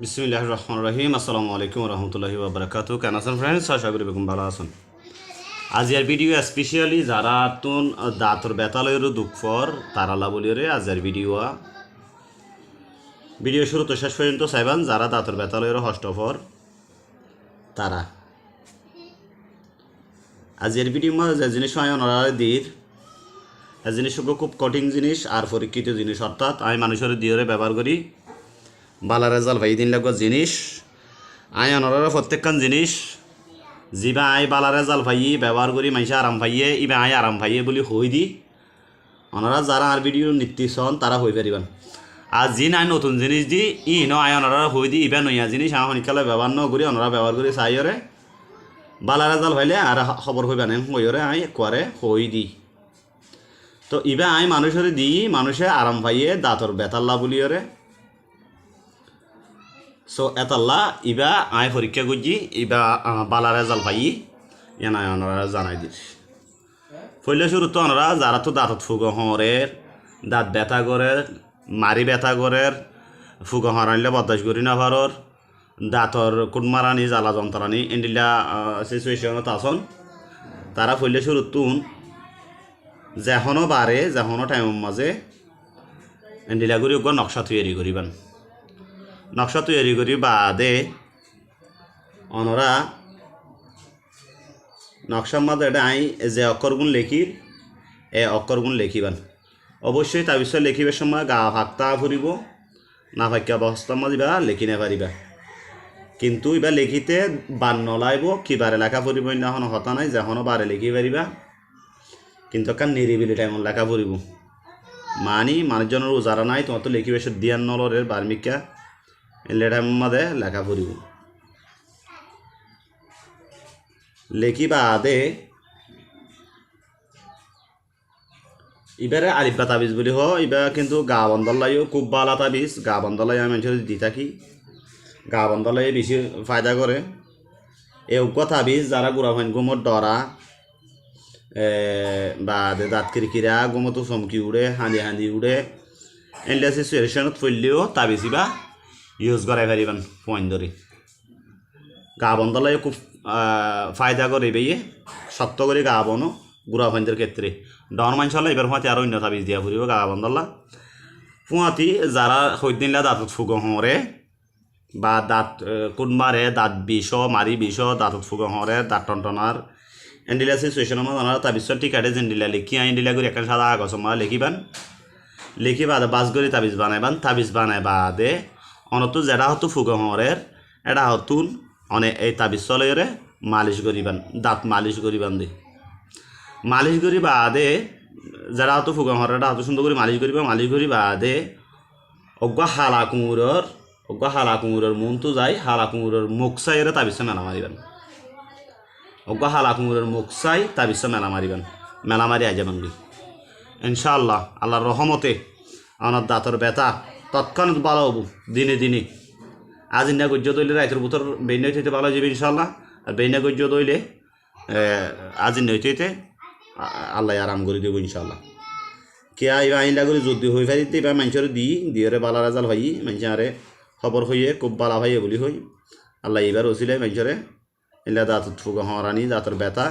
বিসমিল্লাহির রহমানির রহিম। আসসালামু আলাইকুম রহমতুল্লাহি ওবরাকাতুহু। কেন আছেন ফ্রেন্ডস? আশা করি বেগুন ভালো আছেন। আজিয়ার ভিডিও স্পেশালি যারা তুন দাঁতর বেতালের দুঃখ ফর তারালা বলিরে আজিয়ার ভিডিও শুরু তো শেষ পর্যন্ত চাইবান যারা দাঁতর বেতালের হষ্ট ফর তারা আজিয়ার ভিডিও মাঝে যে জিনিস হয় ওনারা দির জিনিস খুব কঠিন জিনিস আর পরীক্ষিত জিনিস, অর্থাৎ আমি মানুষের দিয়ে ব্যবহার করি বালা রেজাল্ট ভাই দিন লাগবে জিনিস আই অনরা প্রত্যেকখান জিনিস যিবা আই বালা রেজাল্ট ভাইয়ে ব্যবহার করি মানুষে আরাম ভাইয়ে ইবা আই আরাম ভাইয়ে বলি হই দি ওনারা যারা আর ভিডিও নিত্যিছন তারা হয়ে পারিবেন। আর যি নাই নতুন জিনিস দি ন আই ওনারা হই দি ইবা নইয়া জিনিস আমার শনিকালে ব্যবহার ন করি ওনারা ব্যবহার করি চাইরে বালা রেজাল্ট ভাইলে আর খবর হইবা নেন হইরে আই করে হই দি। তো ইবা আই মানুষের দি মানুষে আরাম ভাইয়ে দাঁতর বেতাল্লা বলিওরে। সো এতাল্লা ইবা আয় পরীক্ষা করছি ইবা বালা রেজাল্ট পাই এনায় ওনারা জানাই দিস। পইলে শুরু তো ওনারা যারা তো দাঁতত ফুগ হরের দাঁত ব্যথা করের মারি ব্যথা করের ফুগ হরাইলে বদাস করি না ভারর দাঁতর কুটমারানি জ্বালা যন্ত্রানি এন্ডিলা সিচুয়েশনত আসন তারা পইলে শুরু তুন যেখনও বারে যেখনও টাইমের মাঝে এন্ডিলা করি নকশা তৈরি করিবেন। নকশা তৈরি করি বাদে অনরা নকশার মাঝে এটা আই যে অক্ষরগুণ লেখির এ অক্ষরগুণ লেখিবেন। অবশ্যই তার বিষয়ে লেখিবার সময় গা ফাঁকতা ফুরিব না ফাঁকা অবস্থার মাঝে বা লেখি না পারিবা, কিন্তু এবার লেখিতে বান নলাইব কিবারে লেখা ফুরিব না কোনো হতা নাই যখনও বারে লেখি পারিবা, কিন্তু একটা নিরিবিলি টাইমত লেখা ফুরিব মানি মানুষজনের উজারা নাই তোমার তো লেখিবে দিয়ান নলরের বার্মিকা লেটার মাঝে লেখা ফুরিব। লেখি বাদে এবারে আলিফা তাবিজ বলি এবার কিন্তু গা বন্ধলাইও খুব ভালো তাবিজ। গা বন্ধলাই আমি মানুষের দি থাকি, গা বন্ধলাই বেশি ফায়দা করে। এ তাবিজ যারা গুড়া ফাইন গুমর ডরা বা দাঁত কিরকিরা গুমতো চমকি উড়ে হাঁদি হাঁদি উড়ে এনলা সিচুয়েশনত পড়লেও তাবিজ বা ইউজ করাই পারিবেন পয়েন্ট ধরে। গা বন্ধলাই খুব ফায়দা করে বেয়ে শক্ত করে গা বনো গুড়া ফাইনদের ক্ষেত্রে ডর মানুষ হলে এবার ফুঁয়াতি আর অন্য তাবিজ দিয়া ফুরিব গা বন্ধলা ফুঁয়াতি যারা সৈদিনলা দাঁতত ফুগ হরে বা দাঁত কুটমারে দাঁত বিষ মারি বিষ দাঁতত ফুগ হরে দাঁত টনটনার এন্ডিলা সিচুয়েশনের মধ্যে ওনারা তাবিজ ঠিক আছে জেন্ডিলা লিখি আইন্ডিলা করে একটা সাদা কাগজ মারা লিখিবান। লিখি বাদে বাস করে তাবিজ বানাইবান। তাবিজ বানাই বাদে অনতো যেটা হতো ফুগ হরের এটা হতুন অনেক এই তাবিজ চলেরে মালিশ করিবান, দাঁত মালিশ করিবান দি মালিশ করি বাদে যারা হতো ফুগ হরের এটা হতো সুন্দর করে মালিশ করিবা। মালিশ করি বাদে অজ্ঞা হালা কুমুরের মন তো যাই হালা কুমুরের মুখ চাইরে তাবিজটা মেলা মারিবেন। অজ্ঞা হালা কুমুরের মুখ চাই তাবিজটা মেলা মারিবেন। মেলা মারি আই যাবেন ইনশাআল্লাহ আল্লাহর রহমতে আমার দাঁতর ব্যথা তৎক্ষণাৎ ভালো হবো দিনে দিনে। আজ ইন্না গজ্য দইলে রাইতের ভিতর বেইনা হইতে ভালো যাবে ইনশাআল্লাহ। আর বেইনা গজ্য দইলে আজ ইন্না হইতে আল্লাহ আরাম করে দেবো ইনশাআল্লাহ। কে আইবা আইলা করে যদি হয়ে ফারিতে এবার মানুষের দিয়েরে বালা রাজাল ভাই মানুষ আরে খবর হইয়ে খুব বালা ভাইয়ে বলি হই আল্লাহ এবার ওসিলে মানুষরে এলা দাঁত ফুগ হরানি দাঁতর ব্যথা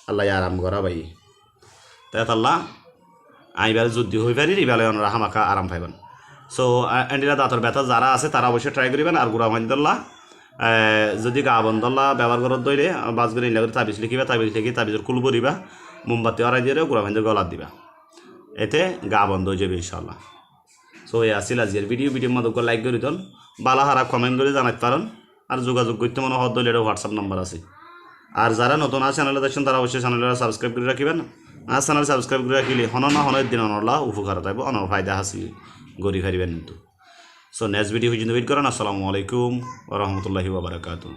আল্লাহ আরাম করা ভাই তাই আল্লাহ আইবার যদি হয়ে পারি এবারে ওনারা হামাকা আরাম পাইবেন। সো এন্ডিলা দাঁতর ব্যথা যারা আছে তারা অবশ্যই ট্রাই করিবেন। আর গুড়া ভাইন্দল্লা যদি গা বন্ধল্লা ব্যবহার করার দইলে বাস করে ইলা করে তাবিজ লিখিবা। তাবিজ লিখি তাবিজের কুল ভরিবা মোমবাতি হরাই দিয়ে গুড়া ভাইন্দের গলাত দিবা, এতে গা বন্ধ হয়ে যাবে ইনশাআল্লাহ। সো এই আসিল আজকের ভিডিওর মধ্যে লাইক করে দিন, বালা হারা কমেন্ট করে জানাতে পারেন। আর যোগাযোগ করতে মনে হওয়ার দইলে এটা হোয়াটসঅ্যাপ নাম্বার আছে। আর যারা নতুন আছে চ্যানেলে দেখছেন তারা অবশ্যই চ্যানেলটা সাবস্ক্রাইব করে রাখিবেন। আর চ্যানেল সাবস্ক্রাইব করে রাখিলে হন না হনের দিন অনলা উপকার থাকব অনর ফায়দা হাসিল গড়ি ফারিবেন কিন্তু। সো নেক্সট ভিডিও পর্যন্ত ওয়েট করেন। আসসালামু আলাইকুম ওয়া রাহমাতুল্লাহি ওয়া বারাকাতুহু।